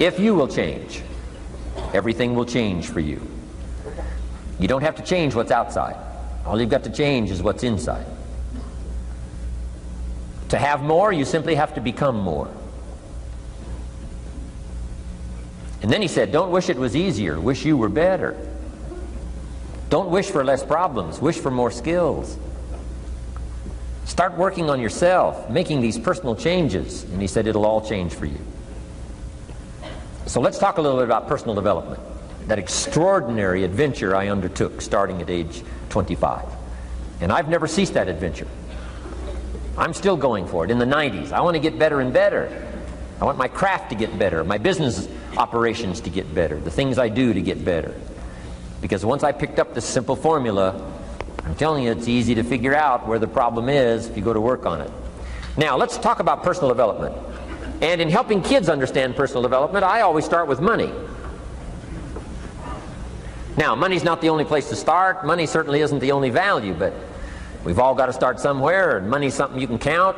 If you will change, everything will change for you. You don't have to change what's outside. All you've got to change is what's inside. To have more, you simply have to become more. And then he said, don't wish it was easier, wish you were better. Don't wish for less problems, wish for more skills. Start working on yourself, making these personal changes. And he said it'll all change for you. So let's talk a little bit about personal development. That extraordinary adventure I undertook starting at age 25. And I've never ceased that adventure. I'm still going for it. In the 90s, I want to get better and better. I want my craft to get better, my business operations to get better, the things I do to get better. Because once I picked up this simple formula, I'm telling you, it's easy to figure out where the problem is if you go to work on it. Now, let's talk about personal development. And in helping kids understand personal development, I always start with money. Now, money's not the only place to start. Money certainly isn't the only value, but we've all got to start somewhere, and money's something you can count,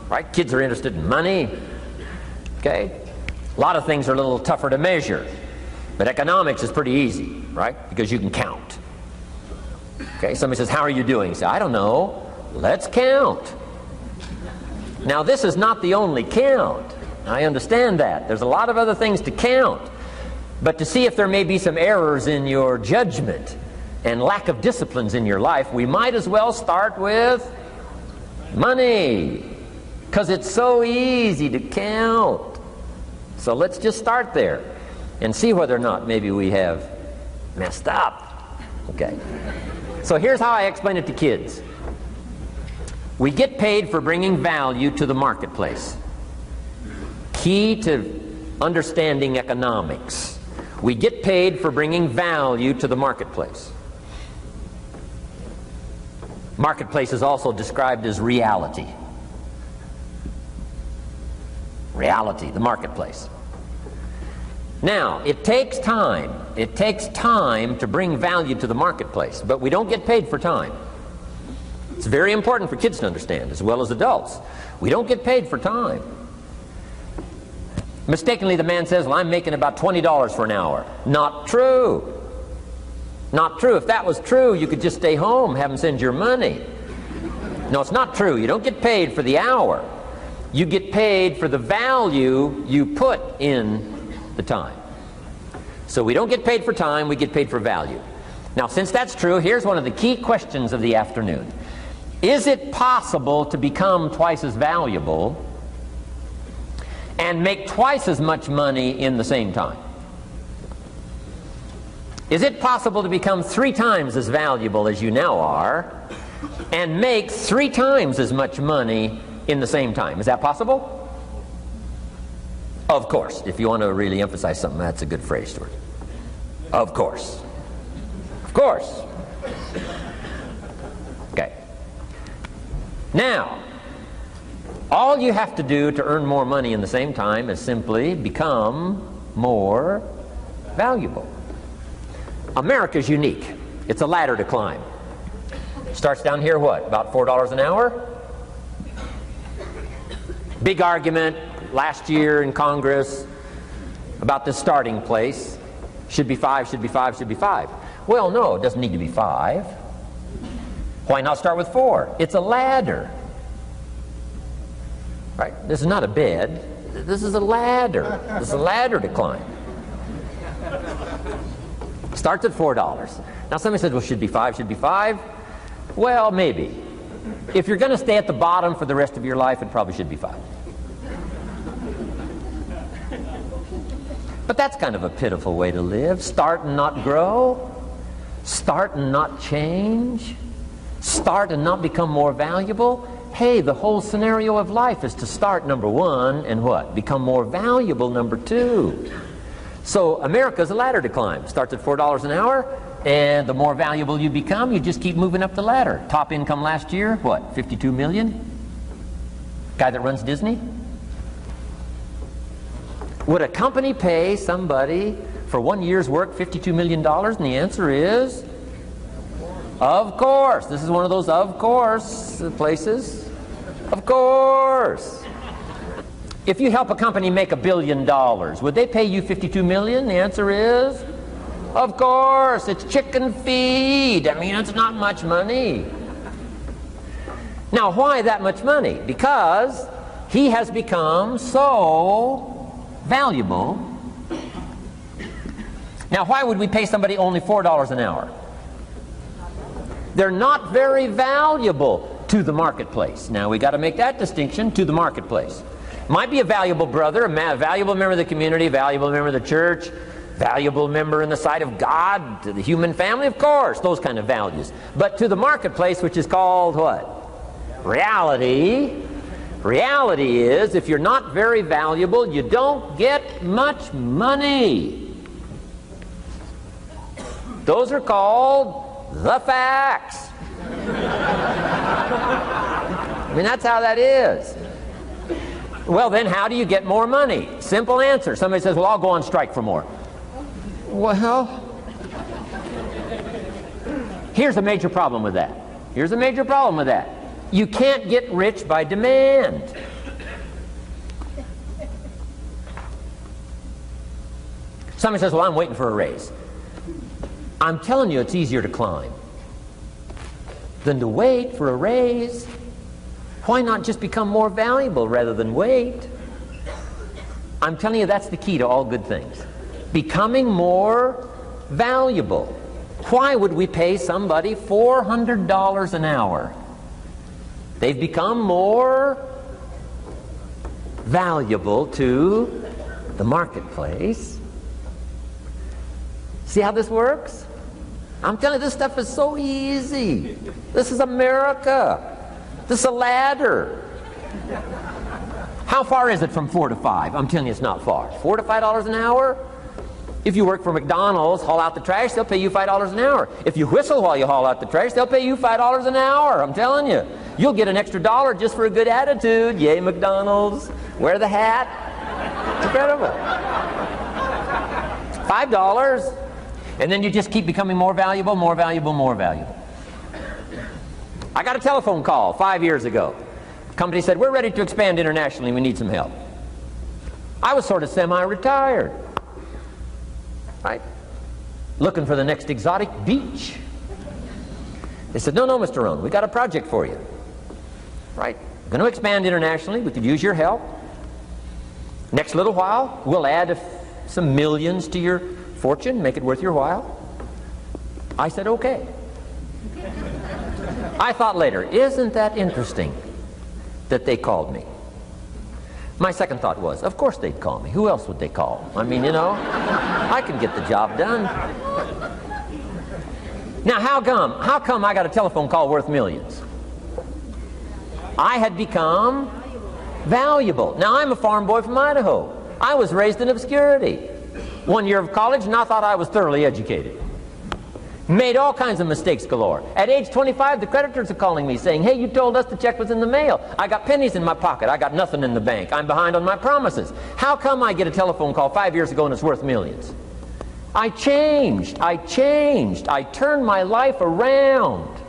right? Kids are interested in money, okay? A lot of things are a little tougher to measure, but economics is pretty easy, right? Because you can count. Okay, somebody says, how are you doing? You say, I don't know. Let's count. Now, this is not the only count. I understand that. There's a lot of other things to count. But to see if there may be some errors in your judgment and lack of disciplines in your life, we might as well start with money, because it's so easy to count. So let's just start there and see whether or not maybe we have messed up. Okay. So here's how I explain it to kids. We get paid for bringing value to the marketplace. Key to understanding economics. We get paid for bringing value to the marketplace. Marketplace is also described as reality. Reality, the marketplace. Now, it takes time. It takes time to bring value to the marketplace, but we don't get paid for time. It's very important for kids to understand, as well as adults. We don't get paid for time. Mistakenly, the man says, well, I'm making about $20 for an hour. Not true. Not true. If that was true, you could just stay home, have them send your money. No, it's not true. You don't get paid for the hour. You get paid for the value you put in the time. So we don't get paid for time, we get paid for value. Now, since that's true, here's one of the key questions of the afternoon. Is it possible to become twice as valuable and make twice as much money in the same time? Is it possible to become 3 times as valuable as you now are and make 3 times as much money in the same time? Is that possible? Of course. If you want to really emphasize something, that's a good phrase, Stuart. Of course. Of course. Okay. Now, all you have to do to earn more money in the same time is simply become more valuable. America's unique. It's a ladder to climb. Starts down here, what, about $4 an hour? Big argument last year in Congress about the starting place. Should be 5, should be 5, should be 5. Well, no, it doesn't need to be 5. Why not start with 4? It's a ladder. Right? This is not a bed. This is a ladder. This is a ladder to climb. Starts at $4. Now somebody says, well, should be 5, should be 5. Well, maybe. If you're going to stay at the bottom for the rest of your life, it probably should be 5. But that's kind of a pitiful way to live. Start and not grow. Start and not change. Start and not become more valuable. Hey, the whole scenario of life is to start, number 1, and what? Become more valuable, number 2. So America's a ladder to climb. Starts at $4 an hour, and the more valuable you become, you just keep moving up the ladder. Top income last year, what, 52 million? Guy that runs Disney? Would a company pay somebody for 1 year's work $52 million? And the answer is, of course. This is one of those of course places. Of course. If you help a company make $1 billion, would they pay you $52 million? The answer is, of course, it's chicken feed. I mean, it's not much money. Now, why that much money? Because he has become so valuable. Now, why would we pay somebody only $4 an hour? They're not very valuable to the marketplace. Now, we got to make that distinction, to the marketplace. Might be a valuable brother, a valuable member of the community, valuable member of the church, valuable member in the sight of God, to the human family, of course, those kind of values. But to the marketplace, which is called what? Reality. Reality is, if you're not very valuable, you don't get much money. Those are called the facts. I mean, that's how that is. Well, then how do you get more money? Simple answer. Somebody says, well, I'll go on strike for more. Well, here's a major problem with that. Here's a major problem with that. You can't get rich by demand. Somebody says, well, I'm waiting for a raise. I'm telling you, it's easier to climb than to wait for a raise. Why not just become more valuable rather than wait? I'm telling you, that's the key to all good things. Becoming more valuable. Why would we pay somebody $400 an hour? They've become more valuable to the marketplace. See how this works? I'm telling you, this stuff is so easy. This is America. This is a ladder. How far is it from 4 to 5? I'm telling you, it's not far. $4 to $5 an hour? If you work for McDonald's, haul out the trash, they'll pay you $5 an hour. If you whistle while you haul out the trash, they'll pay you $5 an hour. I'm telling you. You'll get an extra $1 just for a good attitude. Yay, McDonald's. Wear the hat. It's incredible. $5. And then you just keep becoming more valuable, more valuable, more valuable. I got a telephone call 5 years ago. The company said, we're ready to expand internationally. We need some help. I was sort of semi-retired. Right? Looking for the next exotic beach. They said, no, Mr. Rohn, we got a project for you. Right? Going to expand internationally. We could use your help. Next little while, we'll add some millions to your fortune, make it worth your while. I said, okay. I thought later, isn't that interesting that they called me? My second thought was, of course they'd call me. Who else would they call? I mean, you know, I can get the job done. Now, how come I got a telephone call worth millions? I had become valuable. Now, I'm a farm boy from Idaho. I was raised in obscurity. 1 year of college, and I thought I was thoroughly educated. Made all kinds of mistakes galore. At age 25, the creditors are calling me saying, hey, you told us the check was in the mail. I got pennies in my pocket. I got nothing in the bank. I'm behind on my promises. How come I get a telephone call 5 years ago and it's worth millions? I changed. I turned my life around.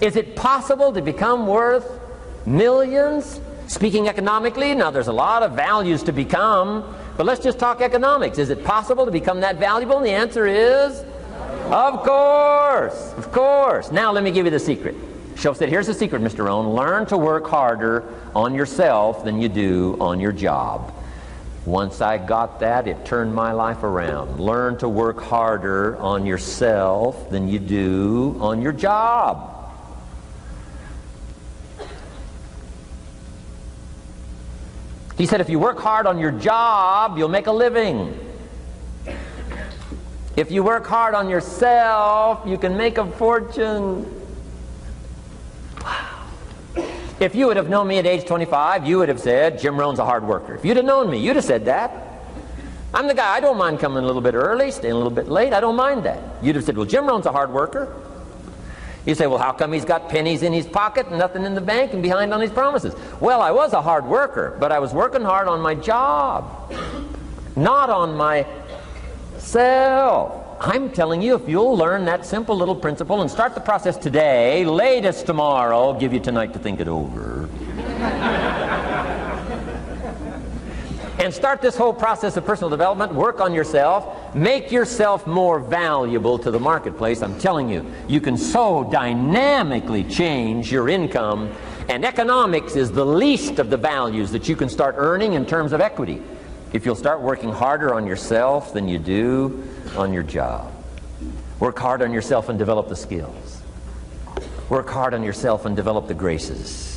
Is it possible to become worth millions? Speaking economically, now there's a lot of values to become, but let's just talk economics. Is it possible to become that valuable? And the answer is, of course, of course. Now let me give you the secret. Shoaff said, here's the secret, Mr. Rohn. Learn to work harder on yourself than you do on your job. Once I got that, it turned my life around. Learn to work harder on yourself than you do on your job. He said, if you work hard on your job, you'll make a living. If you work hard on yourself, you can make a fortune. Wow. If you would have known me at age 25, you would have said, Jim Rohn's a hard worker. If you'd have known me, you'd have said that. I'm the guy, I don't mind coming a little bit early, staying a little bit late, I don't mind that. You'd have said, well, Jim Rohn's a hard worker. You say, well, how come he's got pennies in his pocket and nothing in the bank and behind on his promises? Well, I was a hard worker, but I was working hard on my job, not on myself. I'm telling you, if you'll learn that simple little principle and start the process today, latest tomorrow, I'll give you tonight to think it over. and start this whole process of personal development, work on yourself, make yourself more valuable to the marketplace, I'm telling you, you can so dynamically change your income, and economics is the least of the values that you can start earning in terms of equity if you'll start working harder on yourself than you do on your job. Work hard on yourself and develop the skills. Work hard on yourself and develop the graces.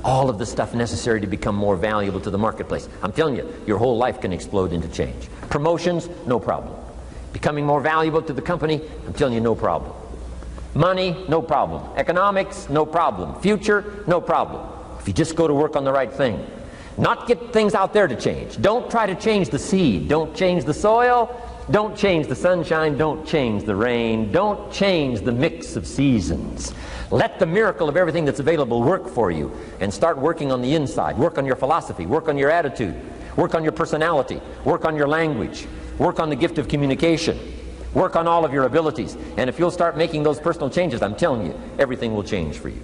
All of the stuff necessary to become more valuable to the marketplace. I'm telling you, your whole life can explode into change. Promotions, no problem. Becoming more valuable to the company, I'm telling you, no problem. Money, no problem. Economics, no problem. Future, no problem. If you just go to work on the right thing. Not get things out there to change. Don't try to change the seed. Don't change the soil. Don't change the sunshine. Don't change the rain. Don't change the mix of seasons. Let the miracle of everything that's available work for you, and start working on the inside. Work on your philosophy. Work on your attitude. Work on your personality. Work on your language. Work on the gift of communication. Work on all of your abilities. And if you'll start making those personal changes, I'm telling you, everything will change for you.